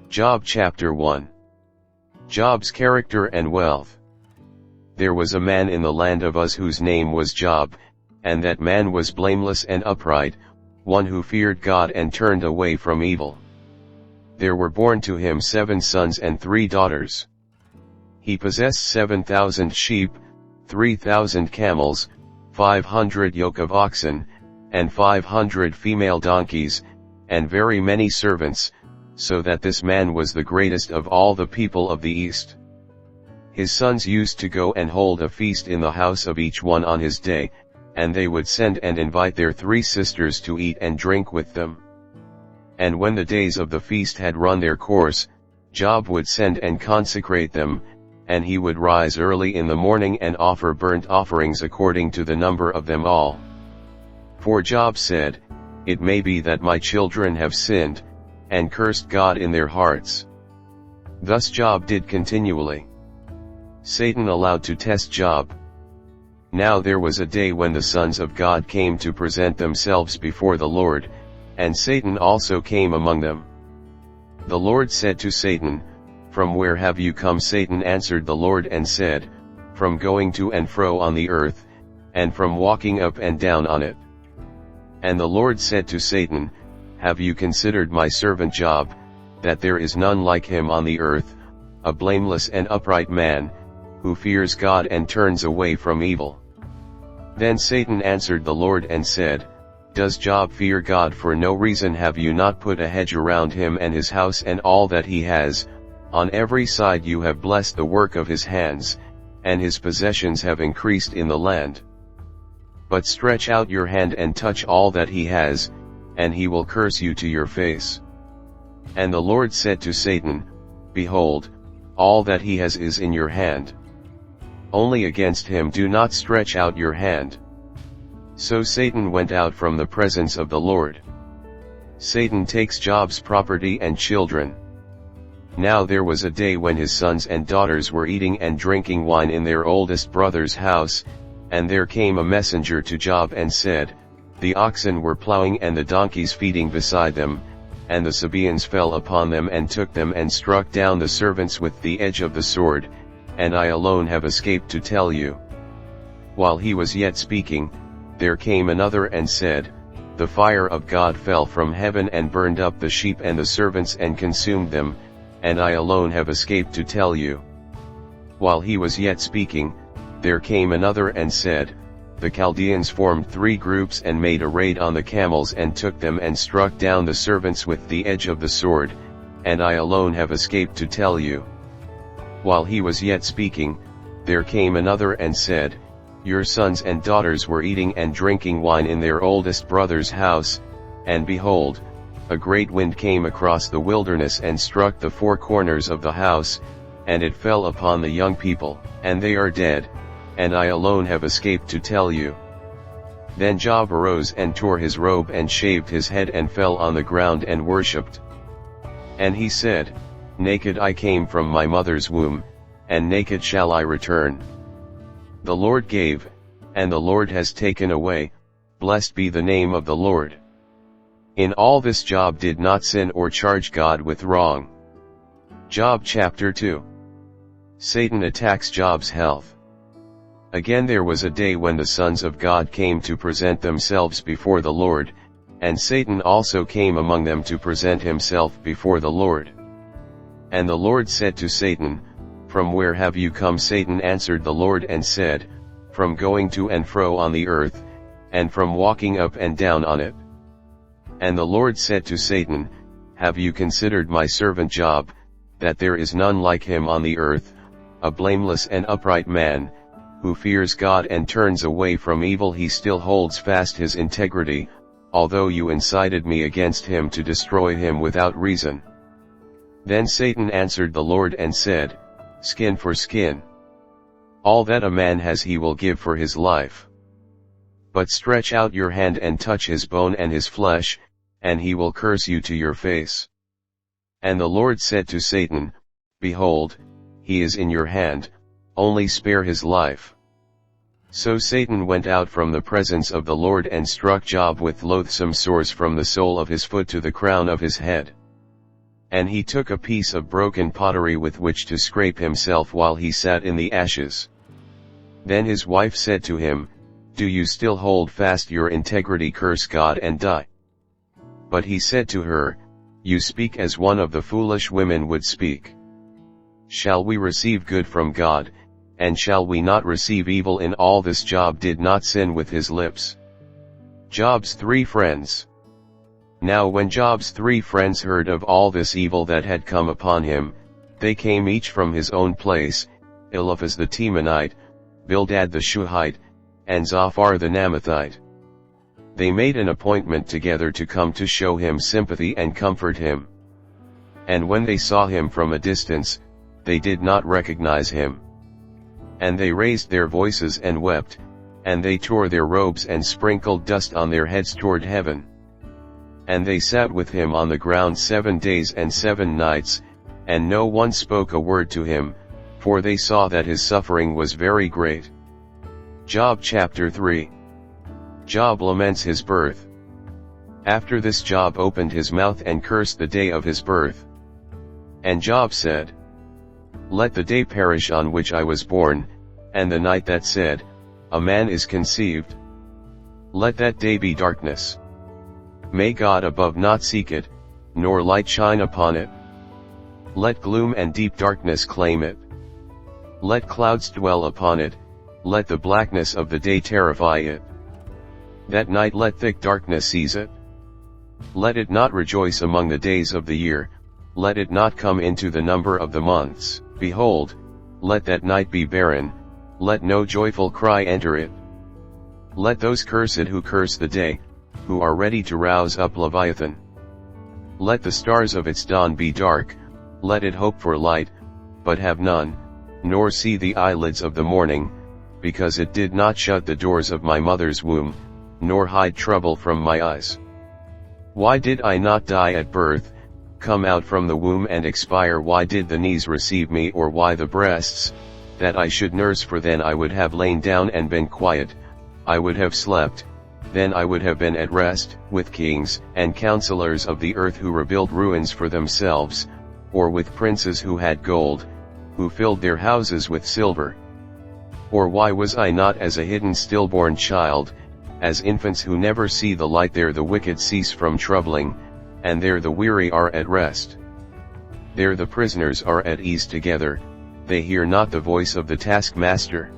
Job chapter 1. Job's character and wealth. There was a man in the land of Uz whose name was Job, and that man was blameless and upright, one who feared God and turned away from evil. There were born to him 7 sons and 3 daughters. He possessed 7,000 sheep, 3,000 camels, 500 yoke of oxen, and 500 female donkeys, and very many servants, so that this man was the greatest of all the people of the East. His sons used to go and hold a feast in the house of each one on his day, and they would send and invite their 3 sisters to eat and drink with them. And when the days of the feast had run their course, Job would send and consecrate them, and he would rise early in the morning and offer burnt offerings according to the number of them all. For Job said, "It may be that my children have sinned, and cursed God in their hearts." Thus Job did continually. Satan allowed to test Job. Now there was a day when the sons of God came to present themselves before the Lord, and Satan also came among them. The Lord said to Satan, "From where have you come?" Satan answered the Lord and said, "From going to and fro on the earth, and from walking up and down on it." And the Lord said to Satan, "Have you considered my servant Job, that there is none like him on the earth, a blameless and upright man, who fears God and turns away from evil?" Then Satan answered the Lord and said, "Does Job fear God for no reason? Have you not put a hedge around him and his house and all that he has? On every side you have blessed the work of his hands, and his possessions have increased in the land. But stretch out your hand and touch all that he has, and he will curse you to your face." And the Lord said to Satan, "Behold, all that he has is in your hand. Only against him do not stretch out your hand." So Satan went out from the presence of the Lord. Satan takes Job's property and children. Now there was a day when his sons and daughters were eating and drinking wine in their oldest brother's house, and there came a messenger to Job and said, "The oxen were plowing and the donkeys feeding beside them, and the Sabaeans fell upon them and took them and struck down the servants with the edge of the sword, and I alone have escaped to tell you." While he was yet speaking, there came another and said, "The fire of God fell from heaven and burned up the sheep and the servants and consumed them, and I alone have escaped to tell you." While he was yet speaking, there came another and said, "The Chaldeans formed 3 groups and made a raid on the camels and took them and struck down the servants with the edge of the sword, and I alone have escaped to tell you." While he was yet speaking, there came another and said, "Your sons and daughters were eating and drinking wine in their oldest brother's house, and behold, a great wind came across the wilderness and struck the 4 corners of the house, and it fell upon the young people, and they are dead, and I alone have escaped to tell you." Then Job arose and tore his robe and shaved his head and fell on the ground and worshipped. And he said, "Naked I came from my mother's womb, and naked shall I return. The Lord gave, and the Lord has taken away, blessed be the name of the Lord." In all this Job did not sin or charge God with wrong. Job chapter 2. Satan attacks Job's health. Again there was a day when the sons of God came to present themselves before the Lord, and Satan also came among them to present himself before the Lord. And the Lord said to Satan, "From where have you come?" Satan answered the Lord and said, "From going to and fro on the earth, and from walking up and down on it." And the Lord said to Satan, "Have you considered my servant Job, that there is none like him on the earth, a blameless and upright man, who fears God and turns away from evil? He still holds fast his integrity, although you incited me against him to destroy him without reason." Then Satan answered the Lord and said, "Skin for skin. All that a man has he will give for his life. But stretch out your hand and touch his bone and his flesh, and he will curse you to your face." And the Lord said to Satan, "Behold, he is in your hand, only spare his life." So Satan went out from the presence of the Lord and struck Job with loathsome sores from the sole of his foot to the crown of his head. And he took a piece of broken pottery with which to scrape himself while he sat in the ashes. Then his wife said to him, "Do you still hold fast your integrity? Curse God and die." But he said to her, "You speak as one of the foolish women would speak. Shall we receive good from God, and shall we not receive evil in all this?" Job did not sin with his lips. Job's 3 friends. Now when Job's 3 friends heard of all this evil that had come upon him, they came each from his own place, Eliphaz the Temanite, Bildad the Shuhite, and Zophar the Naamathite. They made an appointment together to come to show him sympathy and comfort him. And when they saw him from a distance, they did not recognize him. And they raised their voices and wept, and they tore their robes and sprinkled dust on their heads toward heaven. And they sat with him on the ground 7 days and 7 nights, and no one spoke a word to him, for they saw that his suffering was very great. Job chapter 3. Job laments his birth. After this Job opened his mouth and cursed the day of his birth. And Job said, "Let the day perish on which I was born, and the night that said, a man is conceived. Let that day be darkness. May God above not seek it, nor light shine upon it. Let gloom and deep darkness claim it. Let clouds dwell upon it, let the blackness of the day terrify it. That night let thick darkness seize it. Let it not rejoice among the days of the year, let it not come into the number of the months. Behold, let that night be barren, let no joyful cry enter it. Let those curse it who curse the day, who are ready to rouse up Leviathan. Let the stars of its dawn be dark, let it hope for light, but have none, nor see the eyelids of the morning, because it did not shut the doors of my mother's womb, nor hide trouble from my eyes. Why did I not die at birth, come out from the womb and expire? Why did the knees receive me, or why the breasts, that I should nurse? For then I would have lain down and been quiet, I would have slept, then I would have been at rest, with kings and counselors of the earth who rebuilt ruins for themselves, or with princes who had gold, who filled their houses with silver. Or why was I not as a hidden stillborn child, as infants who never see the light? There the wicked cease from troubling, and there the weary are at rest. There the prisoners are at ease together, they hear not the voice of the taskmaster.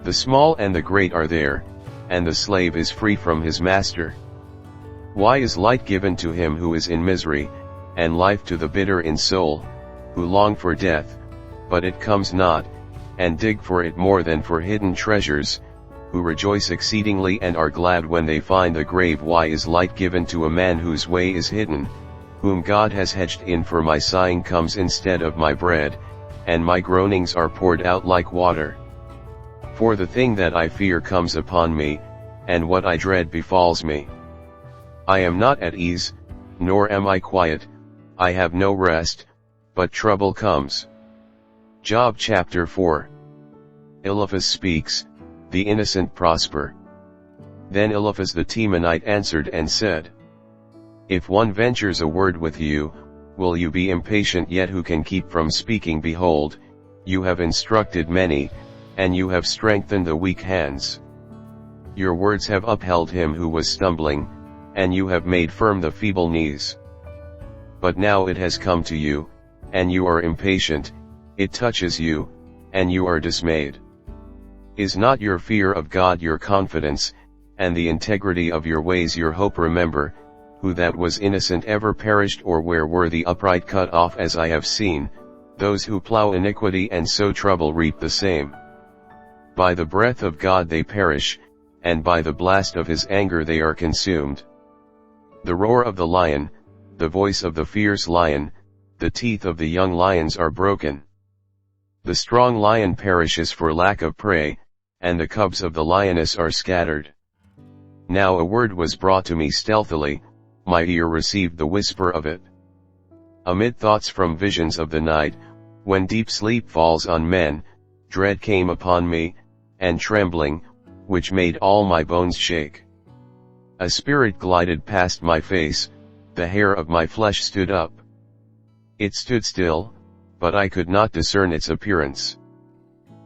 The small and the great are there, and the slave is free from his master. Why is light given to him who is in misery, and life to the bitter in soul, who long for death, but it comes not, and dig for it more than for hidden treasures, who rejoice exceedingly and are glad when they find the grave? Why is light given to a man whose way is hidden, whom God has hedged in? For my sighing comes instead of my bread, and my groanings are poured out like water. For the thing that I fear comes upon me, and what I dread befalls me. I am not at ease, nor am I quiet, I have no rest, but trouble comes. Job chapter 4. Eliphaz speaks, the innocent prosper. Then Eliphaz the Temanite answered and said, If one ventures a word with you, will you be impatient yet? Who can keep from speaking? Behold, you have instructed many, and you have strengthened the weak hands. Your words have upheld him who was stumbling, and you have made firm the feeble knees. But now it has come to you, and you are impatient, it touches you, and you are dismayed. Is not your fear of God your confidence, and the integrity of your ways your hope? Remember, who that was innocent ever perished, or where were the upright cut off? As I have seen, those who plow iniquity and sow trouble reap the same. By the breath of God they perish, and by the blast of his anger they are consumed. The roar of the lion, the voice of the fierce lion, the teeth of the young lions are broken. The strong lion perishes for lack of prey, and the cubs of the lioness are scattered. Now a word was brought to me stealthily, my ear received the whisper of it. Amid thoughts from visions of the night, when deep sleep falls on men, dread came upon me, and trembling, which made all my bones shake. A spirit glided past my face, the hair of my flesh stood up. It stood still, but I could not discern its appearance.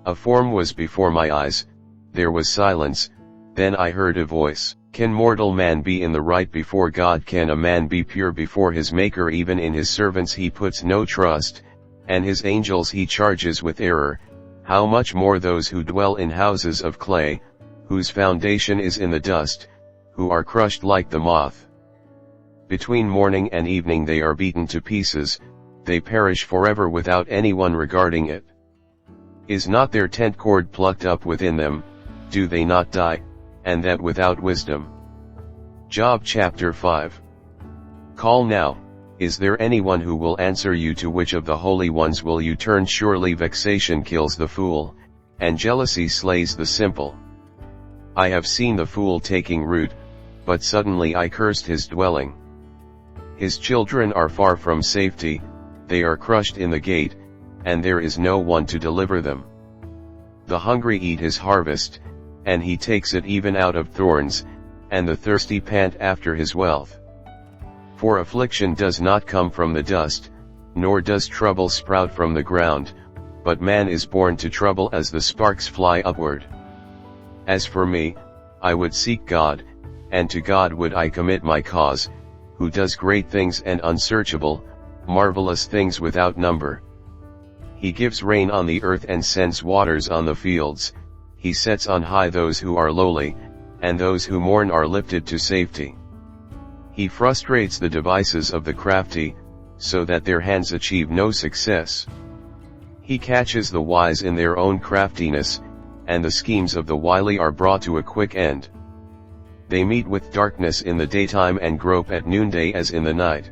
A form was before my eyes, there was silence, then I heard a voice. Can mortal man be in the right before God? Can a man be pure before his Maker? Even in his servants he puts no trust, and his angels he charges with error. How much more those who dwell in houses of clay, whose foundation is in the dust, who are crushed like the moth. Between morning and evening they are beaten to pieces, they perish forever without anyone regarding it. Is not their tent cord plucked up within them? Do they not die, and that without wisdom? Job chapter 5. Call now, is there anyone who will answer you? To which of the holy ones will you turn? Surely vexation kills the fool, and jealousy slays the simple. I have seen the fool taking root, but suddenly I cursed his dwelling. His children are far from safety, they are crushed in the gate, and there is no one to deliver them. The hungry eat his harvest, and he takes it even out of thorns, and the thirsty pant after his wealth. For affliction does not come from the dust, nor does trouble sprout from the ground, but man is born to trouble as the sparks fly upward. As for me, I would seek God, and to God would I commit my cause, who does great things and unsearchable, marvelous things without number. He gives rain on the earth and sends waters on the fields, he sets on high those who are lowly, and those who mourn are lifted to safety. He frustrates the devices of the crafty, so that their hands achieve no success. He catches the wise in their own craftiness, and the schemes of the wily are brought to a quick end. They meet with darkness in the daytime and grope at noonday as in the night.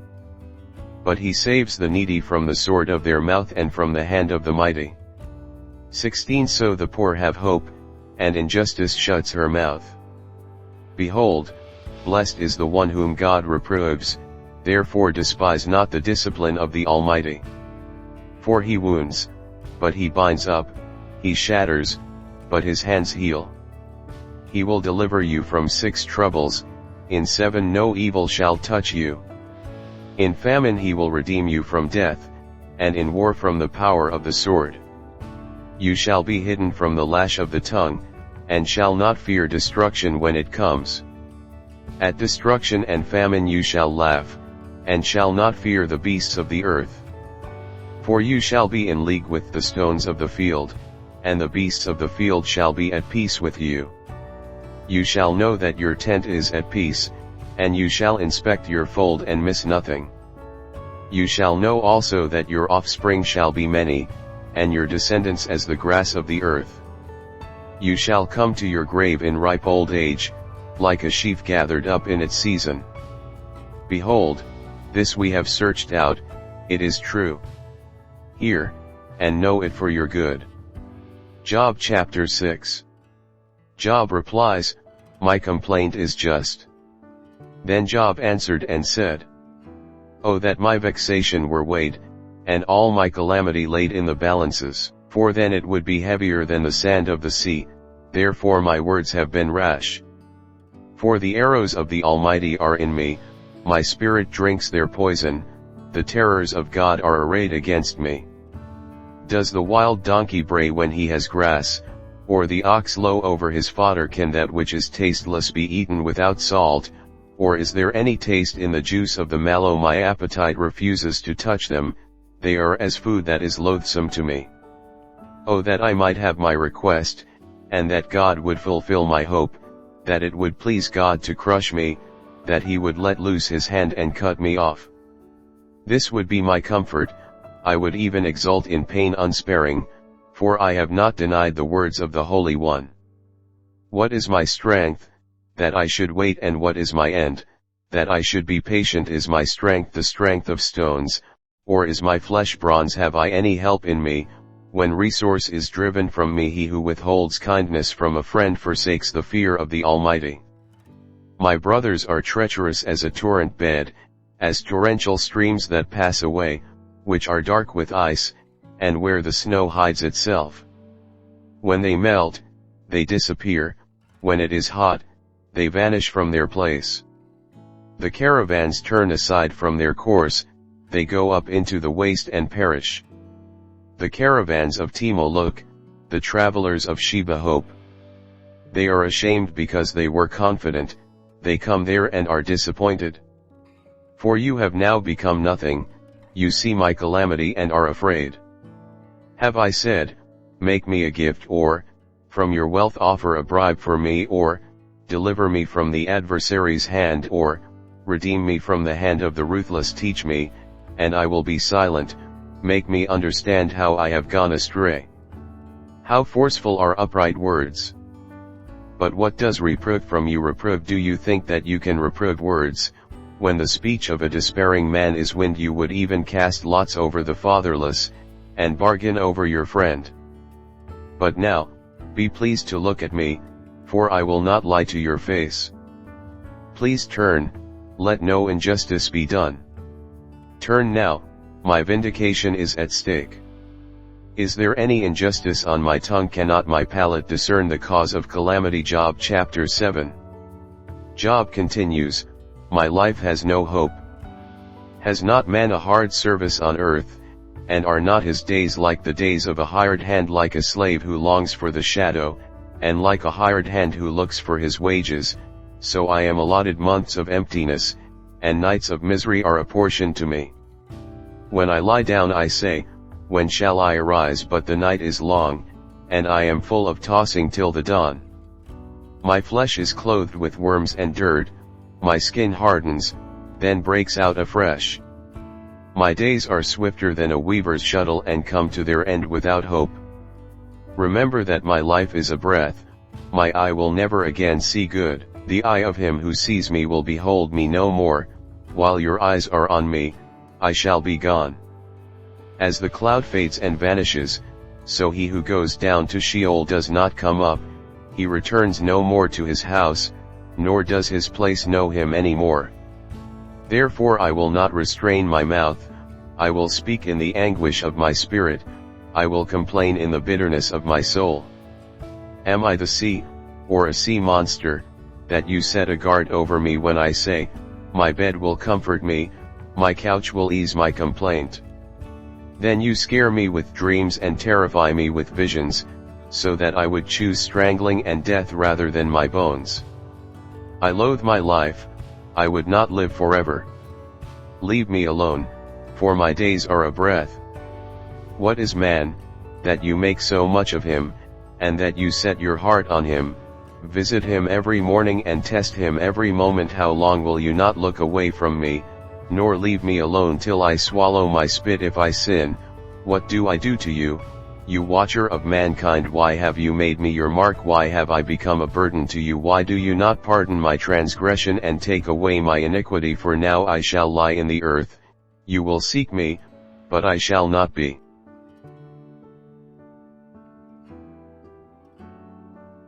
But he saves the needy from the sword of their mouth and from the hand of the mighty. 16 So the poor have hope, and injustice shuts her mouth. Behold, blessed is the one whom God reproves, therefore despise not the discipline of the Almighty. For he wounds, but he binds up, he shatters, but his hands heal. He will deliver you from 6 troubles, in 7 no evil shall touch you. In famine he will redeem you from death, and in war from the power of the sword. You shall be hidden from the lash of the tongue, and shall not fear destruction when it comes. At destruction and famine you shall laugh, and shall not fear the beasts of the earth. For you shall be in league with the stones of the field, and the beasts of the field shall be at peace with you. You shall know that your tent is at peace, and you shall inspect your fold and miss nothing. You shall know also that your offspring shall be many, and your descendants as the grass of the earth. You shall come to your grave in ripe old age, like a sheaf gathered up in its season. Behold, this we have searched out, it is true. Hear, and know it for your good. Job chapter 6. Job replies, My complaint is just. Then Job answered and said, Oh that my vexation were weighed, and all my calamity laid in the balances, for then it would be heavier than the sand of the sea, therefore my words have been rash. For the arrows of the Almighty are in me, my spirit drinks their poison, the terrors of God are arrayed against me. Does the wild donkey bray when he has grass, or the ox low over his fodder? Can that which is tasteless be eaten without salt, or is there any taste in the juice of the mallow? My appetite refuses to touch them, they are as food that is loathsome to me. Oh that I might have my request, and that God would fulfill my hope, that it would please God to crush me, that he would let loose his hand and cut me off. This would be my comfort, I would even exult in pain unsparing, for I have not denied the words of the Holy One. What is my strength, that I should wait, and what is my end, that I should be patient? Is my strength the strength of stones, or is my flesh bronze? Have I any help in me, when resource is driven from me? He who withholds kindness from a friend forsakes the fear of the Almighty. My brothers are treacherous as a torrent bed, as torrential streams that pass away, which are dark with ice, and where the snow hides itself. When they melt, they disappear, when it is hot, they vanish from their place. The caravans turn aside from their course, they go up into the waste and perish. The caravans of Temo look, the travelers of Sheba hope. They are ashamed because they were confident, they come there and are disappointed. For you have now become nothing, you see my calamity and are afraid. Have I said, make me a gift, or, from your wealth offer a bribe for me, or, deliver me from the adversary's hand, or, redeem me from the hand of the ruthless? Teach me, and I will be silent, make me understand how I have gone astray. How forceful are upright words! But what does reprove from you reprove? Do you think that you can reprove words? When the speech of a despairing man is wind, you would even cast lots over the fatherless, and bargain over your friend. But now, be pleased to look at me, for I will not lie to your face. Please turn, let no injustice be done. Turn now, my vindication is at stake. Is there any injustice on my tongue? Cannot my palate discern the cause of calamity? Job chapter 7. Job continues, my life has no hope. Has not man a hard service on earth, and are not his days like the days of a hired hand? Like a slave who longs for the shadow, and like a hired hand who looks for his wages, so I am allotted months of emptiness, and nights of misery are apportioned to me. When I lie down I say, when shall I arise? But the night is long, and I am full of tossing till the dawn. My flesh is clothed with worms and dirt, my skin hardens, then breaks out afresh. My days are swifter than a weaver's shuttle and come to their end without hope. Remember that my life is a breath, my eye will never again see good, the eye of him who sees me will behold me no more, while your eyes are on me, I shall be gone. As the cloud fades and vanishes, so he who goes down to Sheol does not come up, he returns no more to his house, nor does his place know him any more. Therefore I will not restrain my mouth, I will speak in the anguish of my spirit, I will complain in the bitterness of my soul. Am I the sea, or a sea monster, that you set a guard over me? When I say, my bed will comfort me, my couch will ease my complaint. Then you scare me with dreams and terrify me with visions, so that I would choose strangling and death rather than my bones. I loathe my life, I would not live forever. Leave me alone, for my days are a breath. What is man, that you make so much of him, and that you set your heart on him? Visit him every morning and test him every moment. How long will you not look away from me, nor leave me alone till I swallow my spit? If I sin, what do I do to you, you watcher of mankind? Why have you made me your mark? Why have I become a burden to you? Why do you not pardon my transgression and take away my iniquity? For now I shall lie in the earth, you will seek me, but I shall not be.